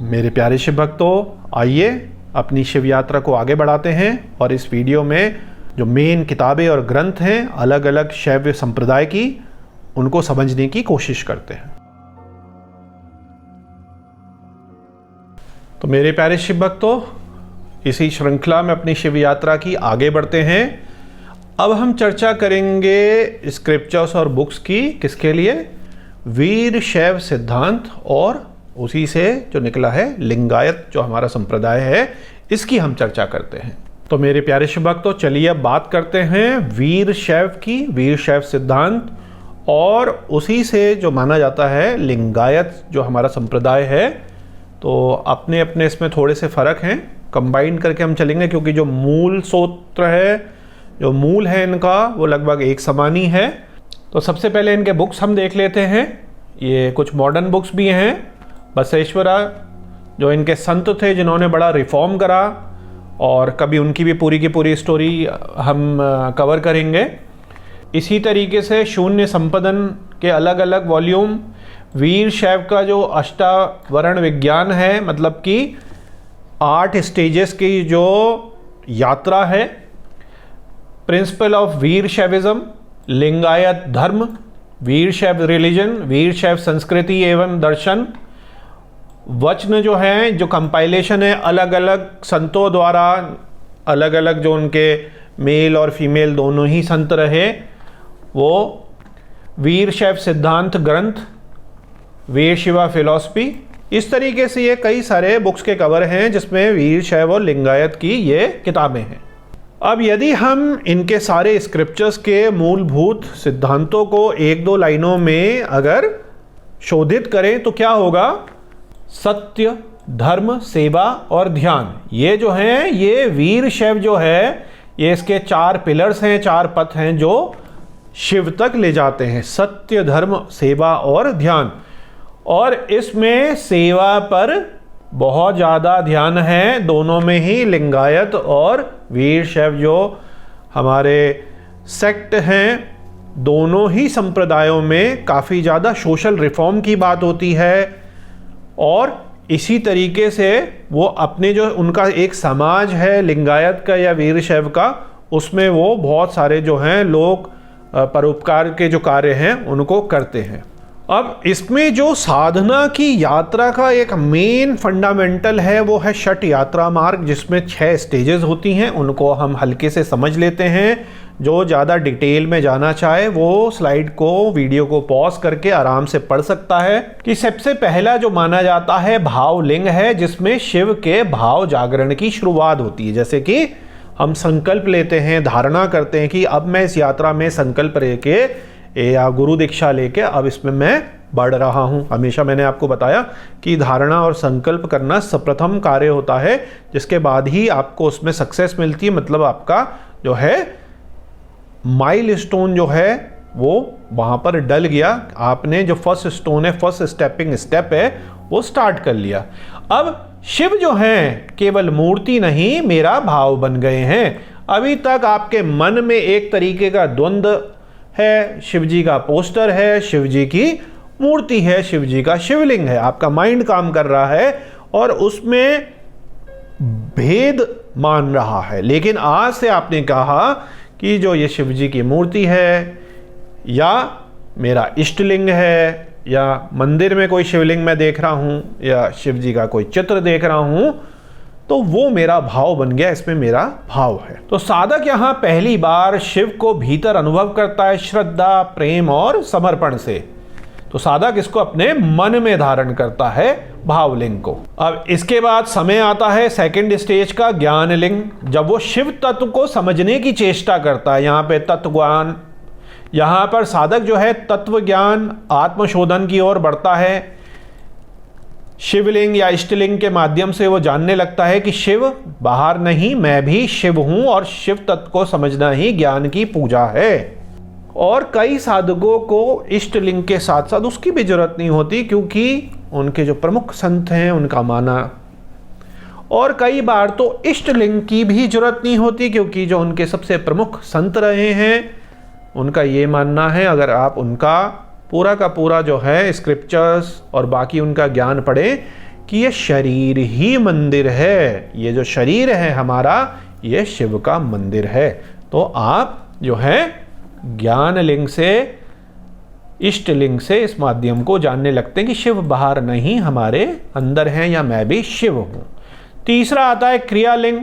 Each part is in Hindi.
मेरे प्यारे शिव भक्तों, आइए अपनी शिव यात्रा को आगे बढ़ाते हैं और इस वीडियो में जो मेन किताबें और ग्रंथ हैं अलग अलग शैव संप्रदाय की, उनको समझने की कोशिश करते हैं। तो मेरे प्यारे शिव भक्तों, इसी श्रृंखला में अपनी शिव यात्रा की आगे बढ़ते हैं। अब हम चर्चा करेंगे स्क्रिप्चर्स और बुक्स की, किसके लिए? वीर शैव सिद्धांत और उसी से जो निकला है लिंगायत जो हमारा संप्रदाय है, इसकी हम चर्चा करते हैं। तो मेरे प्यारे शिव भक्तों, चलिए अब बात करते हैं वीर शैव की, वीर शैव सिद्धांत और उसी से जो माना जाता है लिंगायत जो हमारा संप्रदाय है। तो अपने अपने इसमें थोड़े से फ़र्क हैं, कंबाइन करके हम चलेंगे क्योंकि जो मूल सूत्र है, जो मूल है इनका, वो लगभग एक समान ही है। तो सबसे पहले इनके बुक्स हम देख लेते हैं। ये कुछ मॉडर्न बुक्स भी हैं। बसवेश्वरा जो इनके संत थे जिन्होंने बड़ा रिफॉर्म करा, और कभी उनकी भी पूरी की पूरी स्टोरी हम कवर करेंगे। इसी तरीके से शून्य संपदन के अलग अलग वॉल्यूम, वीर शैव का जो अष्टावरण विज्ञान है, मतलब कि 8 स्टेजेस की जो यात्रा है, प्रिंसिपल ऑफ वीर शैविज्म, लिंगायत धर्म, वीर शैव रिलीजन, वीर शैव संस्कृति एवं दर्शन, वचन जो है, जो कंपाइलेशन है अलग अलग संतों द्वारा, अलग अलग जो उनके मेल और फीमेल दोनों ही संत रहे, वो वीर शैव सिद्धांत ग्रंथ, वीर शिवा फिलॉसफी। इस तरीके से ये कई सारे बुक्स के कवर हैं जिसमें वीर शैव और लिंगायत की ये किताबें हैं। अब यदि हम इनके सारे स्क्रिप्चर्स के मूलभूत सिद्धांतों को 1-2 लाइनों में अगर शोधित करें तो क्या होगा? सत्य, धर्म, सेवा और ध्यान, ये जो हैं, ये वीर शैव जो है, ये इसके 4 पिलर्स हैं, 4 पथ हैं जो शिव तक ले जाते हैं। सत्य, धर्म, सेवा और ध्यान। और इसमें सेवा पर बहुत ज़्यादा ध्यान है, दोनों में ही, लिंगायत और वीर शैव जो हमारे सेक्ट हैं, दोनों ही संप्रदायों में काफ़ी ज़्यादा सोशल रिफॉर्म की बात होती है। और इसी तरीके से वो अपने जो उनका एक समाज है लिंगायत का या वीर शैव का, उसमें वो बहुत सारे जो हैं लोग परोपकार के जो कार्य हैं उनको करते हैं। अब इसमें जो साधना की यात्रा का एक मेन फंडामेंटल है वो है षट यात्रा मार्ग, जिसमें 6 स्टेजेस होती हैं। उनको हम हल्के से समझ लेते हैं। जो ज़्यादा डिटेल में जाना चाहे वो स्लाइड को, वीडियो को पॉज करके आराम से पढ़ सकता है। कि सबसे पहला जो माना जाता है भावलिंग है, जिसमें शिव के भाव जागरण की शुरुआत होती है। जैसे कि हम संकल्प लेते हैं, धारणा करते हैं कि अब मैं इस यात्रा में संकल्प लेके या गुरु दीक्षा लेके अब इसमें मैं बढ़ रहा हूँ। हमेशा मैंने आपको बताया कि धारणा और संकल्प करना सर्वप्रथम कार्य होता है, जिसके बाद ही आपको उसमें सक्सेस मिलती है। मतलब आपका जो है माइलस्टोन जो है वो वहाँ पर डल गया, आपने जो फर्स्ट स्टोन है, फर्स्ट स्टेपिंग स्टेप है, वो स्टार्ट कर लिया। अब शिव जो हैं केवल मूर्ति नहीं, मेरा भाव बन गए हैं। अभी तक आपके मन में एक तरीके का द्वंद्व है, शिव जी का पोस्टर है, शिव जी की मूर्ति है, शिव जी का शिवलिंग है, आपका माइंड काम कर रहा है और उसमें भेद मान रहा है। लेकिन आज से आपने कहा कि जो ये शिव जी की मूर्ति है, या मेरा इष्टलिंग है, या मंदिर में कोई शिवलिंग मैं देख रहा हूँ, या शिव जी का कोई चित्र देख रहा हूँ, तो वो मेरा भाव बन गया, इसमें मेरा भाव है। तो साधक यहाँ पहली बार शिव को भीतर अनुभव करता है श्रद्धा, प्रेम और समर्पण से। तो साधक इसको अपने मन में धारण करता है भावलिंग को। अब इसके बाद समय आता है सेकंड स्टेज का, ज्ञानलिंग, जब वो शिव तत्व को समझने की चेष्टा करता है। यहाँ पे तत्व ज्ञान, यहाँ पर साधक जो है तत्व ज्ञान, आत्मशोधन की ओर बढ़ता है। शिवलिंग या इष्टलिंग के माध्यम से वो जानने लगता है कि शिव बाहर नहीं, मैं भी शिव हूं, और शिव तत्व को समझना ही ज्ञान की पूजा है। और कई साधकों को इष्टलिंग के साथ साथ उसकी भी जरूरत नहीं होती, क्योंकि उनके जो प्रमुख संत हैं उनका माना। और कई बार तो इष्टलिंग की भी जरूरत नहीं होती, क्योंकि जो उनके सबसे प्रमुख संत रहे हैं उनका ये मानना है, अगर आप उनका पूरा का पूरा जो है स्क्रिप्चर्स और बाकी उनका ज्ञान पढ़ें कि ये शरीर ही मंदिर है, ये जो शरीर है हमारा ये शिव का मंदिर है। तो आप जो है ज्ञान लिंग से, इष्ट लिंग से इस माध्यम को जानने लगते हैं कि शिव बाहर नहीं हमारे अंदर हैं, या मैं भी शिव हूँ। तीसरा आता है क्रियालिंग,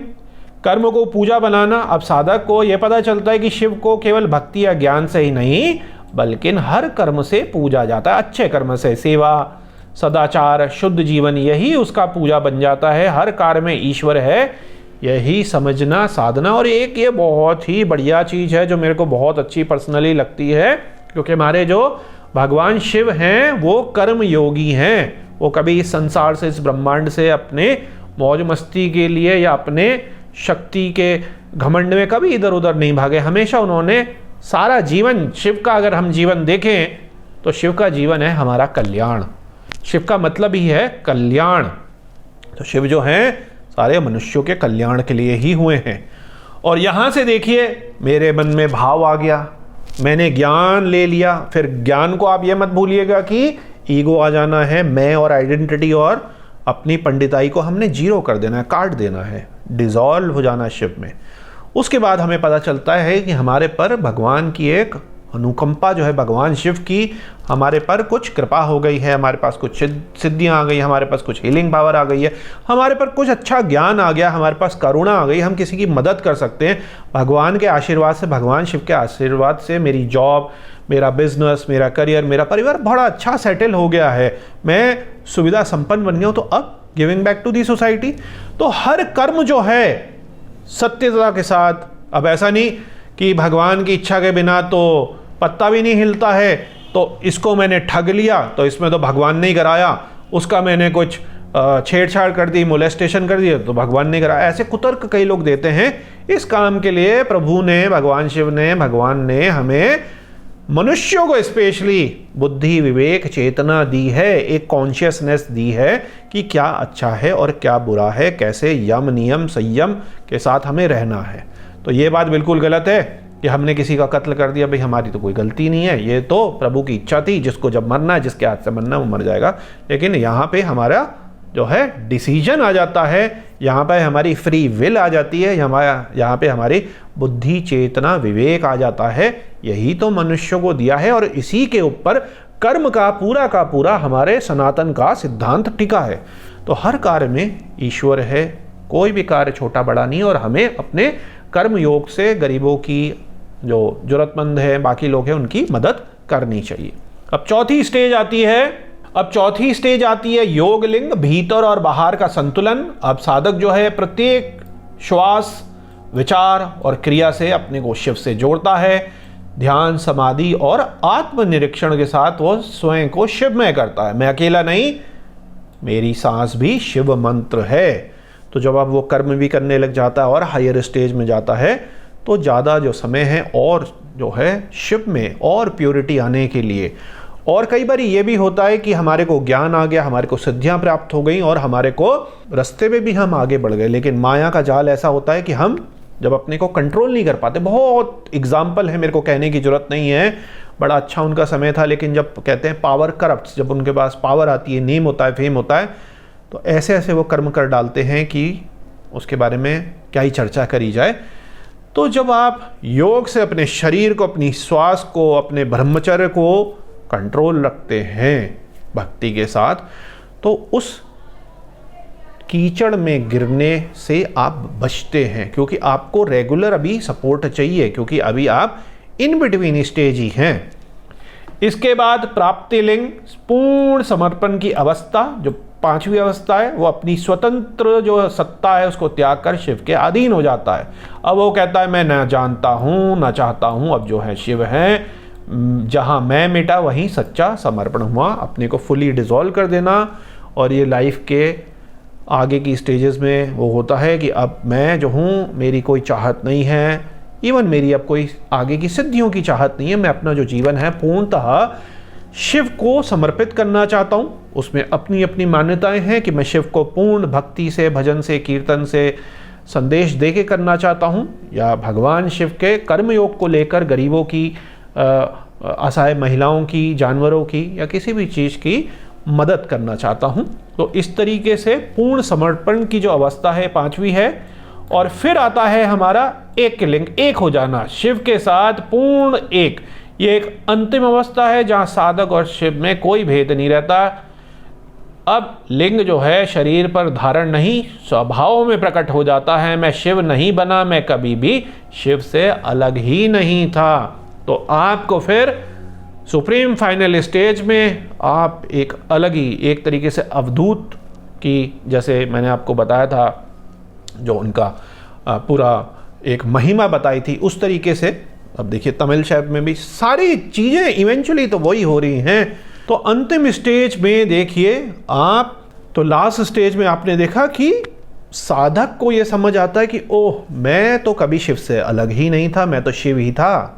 कर्म को पूजा बनाना। अब साधक को यह पता चलता है कि शिव को केवल भक्ति या ज्ञान से ही नहीं बल्कि हर कर्म से पूजा जाता है। अच्छे कर्म से, सेवा, सदाचार, शुद्ध जीवन, यही उसका पूजा बन जाता है। हर कार्य में ईश्वर है, यही समझना साधना। और एक ये बहुत ही बढ़िया चीज़ है जो मेरे को बहुत अच्छी पर्सनली लगती है, क्योंकि हमारे जो भगवान शिव हैं वो कर्म योगी हैं। वो कभी इस संसार से, इस ब्रह्मांड से अपने मौज मस्ती के लिए या अपने शक्ति के घमंड में कभी इधर उधर नहीं भागे। हमेशा उन्होंने सारा जीवन, शिव का अगर हम जीवन देखें तो शिव का जीवन है हमारा कल्याण। शिव का मतलब ही है कल्याण। तो शिव जो हैं सारे मनुष्यों के कल्याण के लिए ही हुए हैं। और यहाँ से देखिए मेरे मन में भाव आ गया, मैंने ज्ञान ले लिया। फिर ज्ञान को आप ये मत भूलिएगा कि ईगो आ जाना है, मैं और आइडेंटिटी और अपनी पंडिताई को हमने जीरो कर देना है, काट देना है, डिसॉल्व हो जाना है शिव में। उसके बाद हमें पता चलता है कि हमारे पर भगवान की एक अनुकंपा जो है, भगवान शिव की हमारे पर कुछ कृपा हो गई है, हमारे पास कुछ सिद्धियां आ गई, हमारे पास कुछ हीलिंग पावर आ गई है, हमारे पर कुछ अच्छा ज्ञान आ गया, हमारे पास करुणा आ गई, हम किसी की मदद कर सकते हैं भगवान के आशीर्वाद से। भगवान शिव के आशीर्वाद से मेरी जॉब, मेरा बिजनेस, मेरा करियर, मेरा परिवार बड़ा अच्छा सेटल हो गया है, मैं सुविधा संपन्न बन गया हूँ। तो अब giving back to the society. तो हर कर्म जो है सत्यता के साथ, अब ऐसा नहीं कि भगवान की इच्छा के बिना तो पत्ता भी नहीं हिलता है, तो इसको मैंने ठग लिया तो इसमें तो भगवान ने ही कराया, उसका मैंने कुछ छेड़छाड़ कर दी, मोलेस्टेशन कर दिया तो भगवान ने कराया। ऐसे कुतर्क कई लोग देते हैं। इस काम के लिए प्रभु ने, भगवान शिव ने, भगवान ने हमें मनुष्यों को स्पेशली बुद्धि, विवेक, चेतना दी है, एक कॉन्शियसनेस दी है कि क्या अच्छा है और क्या बुरा है, कैसे यम नियम संयम के साथ हमें रहना है। तो ये बात बिल्कुल गलत है कि हमने किसी का कत्ल कर दिया, भाई हमारी तो कोई गलती नहीं है, ये तो प्रभु की इच्छा थी, जिसको जब मरना है, जिसके हाथ से मरना है वो मर जाएगा। लेकिन यहाँ पे हमारा जो है डिसीजन आ जाता है, यहाँ पे हमारी फ्री विल आ जाती है, यहाँ पे हमारी बुद्धि, चेतना, विवेक आ जाता है। यही तो मनुष्यों को दिया है और इसी के ऊपर कर्म का पूरा हमारे सनातन का सिद्धांत टिका है। तो हर कार्य में ईश्वर है, कोई भी कार्य छोटा बड़ा नहीं, और हमें अपने कर्म योग से गरीबों की, जो जरूरतमंद है, बाकी लोग हैं, उनकी मदद करनी चाहिए। अब चौथी स्टेज आती है योग लिंग, भीतर और बाहर का संतुलन। अब साधक जो है प्रत्येक श्वास, विचार और क्रिया से अपने को शिव से जोड़ता है। ध्यान, समाधि और आत्मनिरीक्षण के साथ वो स्वयं को शिवमय करता है। मैं अकेला नहीं, मेरी सांस भी शिव मंत्र है। तो जब आप वो कर्म भी करने लग जाता है और हायर स्टेज में जाता है तो ज़्यादा जो समय है और जो है शिव में और प्योरिटी आने के लिए। और कई बार ये भी होता है कि हमारे को ज्ञान आ गया, हमारे को सिद्धियां प्राप्त हो गई और हमारे को रास्ते में भी हम आगे बढ़ गए, लेकिन माया का जाल ऐसा होता है कि हम जब अपने को कंट्रोल नहीं कर पाते। बहुत एग्जाम्पल है, मेरे को कहने की जरूरत नहीं है, बड़ा अच्छा उनका समय था, लेकिन जब कहते हैं पावर करप्ट, जब उनके पास पावर आती है, नेम होता है, फेम होता है, तो ऐसे ऐसे वो कर्म कर डालते हैं कि उसके बारे में क्या ही चर्चा करी जाए। तो जब आप योग से अपने शरीर को, अपनी श्वास को, अपने ब्रह्मचर्य को कंट्रोल रखते हैं भक्ति के साथ, तो उस कीचड़ में गिरने से आप बचते हैं, क्योंकि आपको रेगुलर अभी सपोर्ट चाहिए, क्योंकि अभी आप इन बिटवीन स्टेज ही हैं। इसके बाद प्राप्ति लिंग, पूर्ण समर्पण की अवस्था, जो पांचवी अवस्था है, वो अपनी स्वतंत्र जो सत्ता है उसको त्याग कर शिव के अधीन हो जाता है। अब वो कहता है मैं ना जानता हूँ ना चाहता हूँ, अब जो है शिव है, जहाँ मैं मिटा वहीं सच्चा समर्पण हुआ, अपने को फुली डिसॉल्व कर देना। और ये लाइफ के आगे की स्टेजेस में वो होता है कि अब मैं जो हूँ, मेरी कोई चाहत नहीं है, इवन मेरी अब कोई आगे की सिद्धियों की चाहत नहीं है, मैं अपना जो जीवन है पूर्णतः शिव को समर्पित करना चाहता हूँ। उसमें अपनी अपनी मान्यताएं हैं कि मैं शिव को पूर्ण भक्ति से, भजन से, कीर्तन से, संदेश दे के करना चाहता हूँ, या भगवान शिव के कर्मयोग को लेकर गरीबों की, असहाय महिलाओं की, जानवरों की, या किसी भी चीज़ की मदद करना चाहता हूँ। तो इस तरीके से पूर्ण समर्पण की जो अवस्था है 5वीं है। और फिर आता है हमारा एक लिंग, एक हो जाना, शिव के साथ पूर्ण एक। ये एक अंतिम अवस्था है जहाँ साधक और शिव में कोई भेद नहीं रहता। अब लिंग जो है शरीर पर धारण नहीं, स्वभाव में प्रकट हो जाता है। मैं शिव नहीं बना, मैं कभी भी शिव से अलग ही नहीं था। तो आपको फिर सुप्रीम फाइनल स्टेज में आप एक अलग ही, एक तरीके से अवधूत की, जैसे मैंने आपको बताया था जो उनका पूरा एक महिमा बताई थी, उस तरीके से अब देखिए तमिल शब्द में भी सारी चीज़ें इवेंचुअली तो वही हो रही हैं। तो अंतिम स्टेज में देखिए आप, तो लास्ट स्टेज में आपने देखा कि साधक को यह समझ आता है कि ओह, मैं तो कभी शिव से अलग ही नहीं था, मैं तो शिव ही था।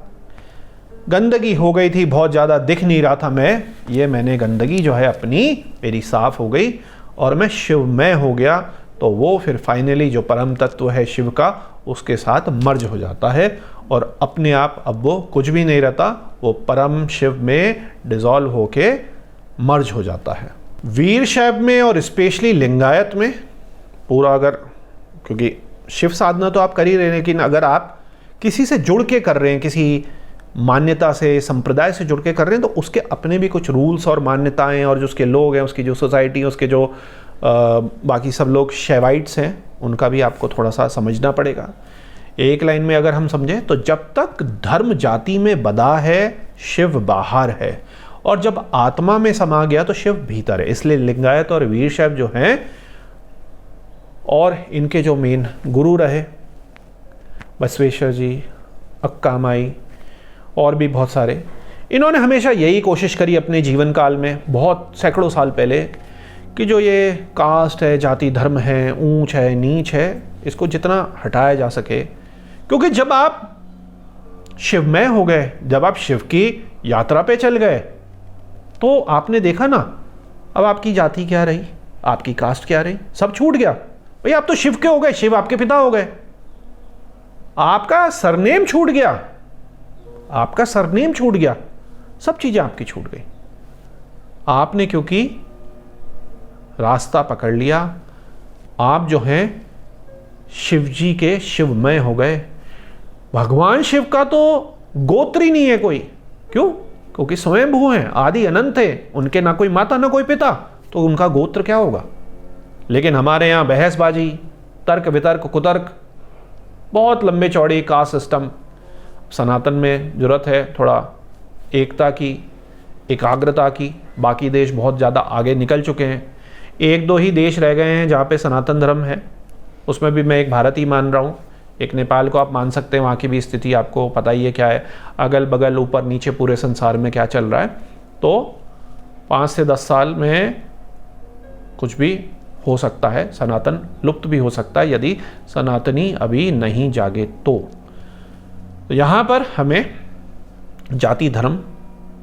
गंदगी हो गई थी, बहुत ज़्यादा दिख नहीं रहा था मैंने गंदगी जो है अपनी मेरी साफ हो गई और मैं शिवमय हो गया। तो वो फिर फाइनली जो परम तत्व है शिव का, उसके साथ मर्ज हो जाता है और अपने आप अब वो कुछ भी नहीं रहता, वो परम शिव में डिसॉल्व होके मर्ज हो जाता है। वीर शैव में और स्पेशली लिंगायत में पूरा, अगर क्योंकि शिव साधना तो आप कर ही रहे हैं, लेकिन अगर आप किसी से जुड़ के कर रहे हैं, किसी मान्यता से, संप्रदाय से जुड़ के कर रहे हैं, तो उसके अपने भी कुछ रूल्स और मान्यताएं, और जो उसके लोग हैं, उसकी जो सोसाइटी है, उसके जो बाकी सब लोग शैवाइट्स हैं, उनका भी आपको थोड़ा सा समझना पड़ेगा। एक लाइन में अगर हम समझें तो जब तक धर्म जाति में बधा है, शिव बाहर है, और जब आत्मा में समा गया तो शिव भीतर है। इसलिए लिंगायत और वीर शैव जो हैं, और इनके जो मेन गुरु रहे बसवेश्वर जी, अक्का माई और भी बहुत सारे, इन्होंने हमेशा यही कोशिश करी अपने जीवन काल में, बहुत सैकड़ों साल पहले, कि जो ये कास्ट है, जाति धर्म है, ऊंच है, नीच है, इसको जितना हटाया जा सके। क्योंकि जब आप शिवमय हो गए, जब आप शिव की यात्रा पे चल गए, तो आपने देखा ना, अब आपकी जाति क्या रही, आपकी कास्ट क्या रही, सब छूट गया। भाई आप तो शिव के हो गए, शिव आपके पिता हो गए, आपका सरनेम छूट गया, आपका सरनेम छूट गया, सब चीजें आपकी छूट गई। आपने क्योंकि रास्ता पकड़ लिया, आप जो हैं शिव जी के शिवमय हो गए। भगवान शिव का तो गोत्र ही नहीं है कोई, क्यों? क्योंकि स्वयंभू हैं, आदि अनंत है, उनके ना कोई माता ना कोई पिता, तो उनका गोत्र क्या होगा? लेकिन हमारे यहाँ बहसबाजी, तर्क वितर्क कुतर्क, बहुत लंबे चौड़े कास्ट सिस्टम। सनातन में जरूरत है थोड़ा एकता की, एकाग्रता की। बाकी देश बहुत ज़्यादा आगे निकल चुके हैं, एक दो ही देश रह गए हैं जहाँ पे सनातन धर्म है, उसमें भी मैं एक भारत ही मान रहा हूँ। एक नेपाल को आप मान सकते हैं, वहाँ की भी स्थिति आपको पता ही है क्या है, अगल बगल ऊपर नीचे पूरे संसार में क्या चल रहा है। तो 5 से 10 साल में कुछ भी हो सकता है, सनातन लुप्त भी हो सकता है यदि सनातनी अभी नहीं जागे तो यहाँ पर हमें जाति धर्म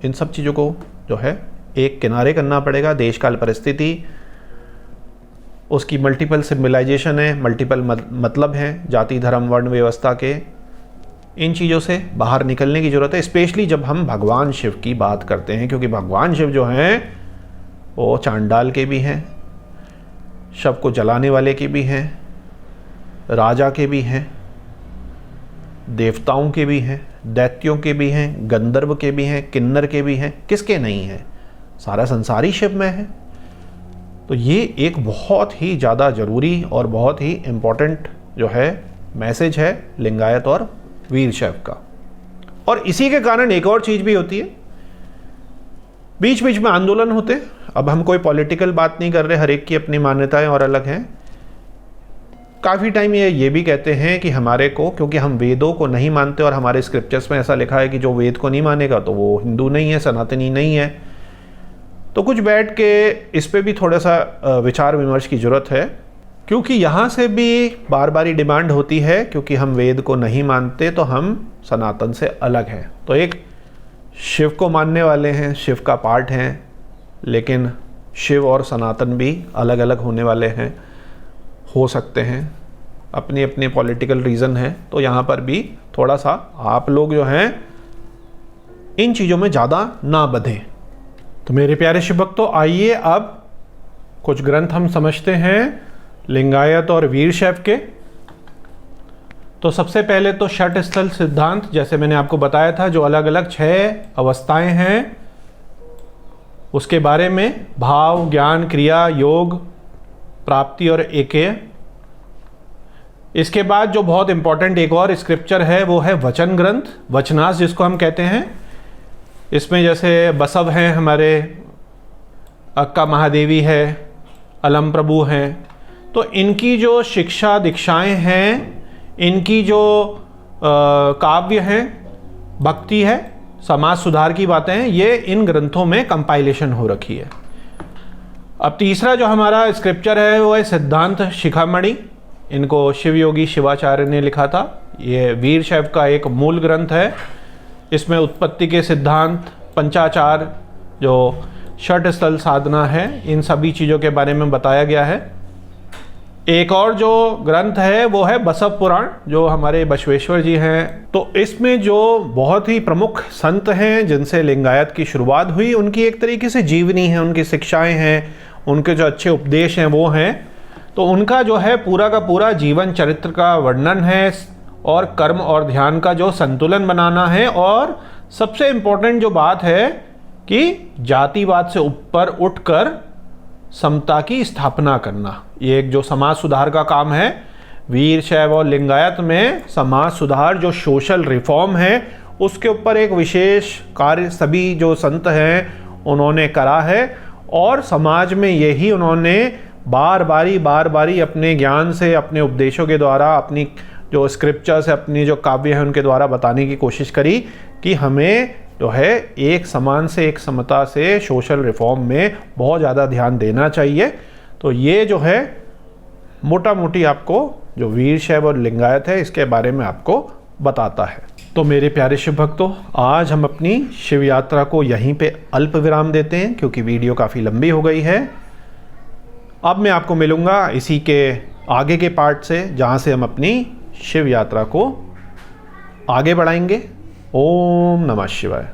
इन सब चीज़ों को जो है एक किनारे करना पड़ेगा। देश काल परिस्थिति, उसकी मल्टीपल सिविलाइजेशन है, मल्टीपल मतलब हैं, जाति धर्म वर्ण व्यवस्था के, इन चीज़ों से बाहर निकलने की ज़रूरत है। स्पेशली जब हम भगवान शिव की बात करते हैं, क्योंकि भगवान शिव जो हैं वो चांडाल के भी हैं, शव को जलाने वाले के भी हैं, राजा के भी हैं, देवताओं के भी हैं, दैत्यों के भी हैं, गंधर्व के भी हैं, किन्नर के भी हैं, किसके नहीं हैं? सारा संसार ही शिव में है। तो ये एक बहुत ही ज़्यादा ज़रूरी और बहुत ही इम्पोर्टेंट जो है मैसेज है लिंगायत और वीर शैव का। और इसी के कारण एक और चीज़ भी होती है, बीच बीच में आंदोलन होते हैं। अब हम कोई पॉलिटिकल बात नहीं कर रहे, हर एक की अपनी मान्यताएं और अलग हैं। काफ़ी टाइम ये भी कहते हैं कि हमारे को, क्योंकि हम वेदों को नहीं मानते और हमारे स्क्रिप्चर्स में ऐसा लिखा है कि जो वेद को नहीं मानेगा तो वो हिंदू नहीं है, सनातनी नहीं है। तो कुछ बैठ के इस पे भी थोड़ा सा विचार विमर्श की ज़रूरत है, क्योंकि यहाँ से भी बार बार डिमांड होती है, क्योंकि हम वेद को नहीं मानते तो हम सनातन से अलग हैं। तो एक शिव को मानने वाले हैं, शिव का पार्ट हैं, लेकिन शिव और सनातन भी अलग अलग होने वाले हैं, हो सकते हैं, अपनी अपनी पॉलिटिकल रीज़न है। तो यहाँ पर भी थोड़ा सा आप लोग जो हैं इन चीज़ों में ज़्यादा ना बंधें। तो मेरे प्यारे शिव भक्तों, आइए अब कुछ ग्रंथ हम समझते हैं लिंगायत और वीर शैव के। तो सबसे पहले तो षट स्थल सिद्धांत, जैसे मैंने आपको बताया था, जो अलग अलग 6 अवस्थाएं हैं उसके बारे में, भाव, ज्ञान, क्रिया, योग, प्राप्ति और एकेय। इसके बाद जो बहुत इंपॉर्टेंट एक और स्क्रिप्चर है वो है वचन ग्रंथ, वचनास जिसको हम कहते हैं। इसमें जैसे बसव हैं हमारे, अक्का महादेवी है, अलम प्रभु हैं। तो इनकी जो शिक्षा दीक्षाएं हैं, इनकी जो काव्य हैं, भक्ति है, समाज सुधार की बातें हैं, ये इन ग्रंथों में कंपाइलेशन हो रखी है। अब तीसरा जो हमारा स्क्रिप्चर है वो है सिद्धांत शिखामणि। इनको शिव योगी शिवाचार्य ने लिखा था। ये वीर शैव का एक मूल ग्रंथ है। इसमें उत्पत्ति के सिद्धांत, पंचाचार, जो षट स्थल साधना है, इन सभी चीज़ों के बारे में बताया गया है। एक और जो ग्रंथ है वो है बसव पुराण, जो हमारे बसवेश्वर जी हैं। तो इसमें जो बहुत ही प्रमुख संत हैं जिनसे लिंगायत की शुरुआत हुई, उनकी एक तरीके से जीवनी है, उनकी शिक्षाएं हैं, उनके जो अच्छे उपदेश हैं वो हैं। तो उनका जो है पूरा का पूरा जीवन चरित्र का वर्णन है, और कर्म और ध्यान का जो संतुलन बनाना है। और सबसे इम्पोर्टेंट जो बात है कि जातिवाद से ऊपर उठकर समता की स्थापना करना, ये एक जो समाज सुधार का काम है। वीर शैव और लिंगायत में समाज सुधार, जो सोशल रिफॉर्म है, उसके ऊपर एक विशेष कार्य सभी जो संत हैं उन्होंने करा है। और समाज में यही उन्होंने बार बारी अपने ज्ञान से, अपने उपदेशों के द्वारा, अपनी जो स्क्रिप्चर्स है, अपनी जो काव्य है, उनके द्वारा बताने की कोशिश करी कि हमें जो है एक समान से, एक समता से सोशल रिफॉर्म में बहुत ज़्यादा ध्यान देना चाहिए। तो ये जो है मोटा मोटी आपको जो वीर शैव और लिंगायत है इसके बारे में आपको बताता है। तो मेरे प्यारे शिव भक्तों, आज हम अपनी शिव यात्रा को यहीं पे अल्प विराम देते हैं, क्योंकि वीडियो काफ़ी लंबी हो गई है। अब मैं आपको मिलूँगा इसी के आगे के पार्ट से, जहाँ से हम अपनी शिव यात्रा को आगे बढ़ाएंगे। ओम नमः शिवाय।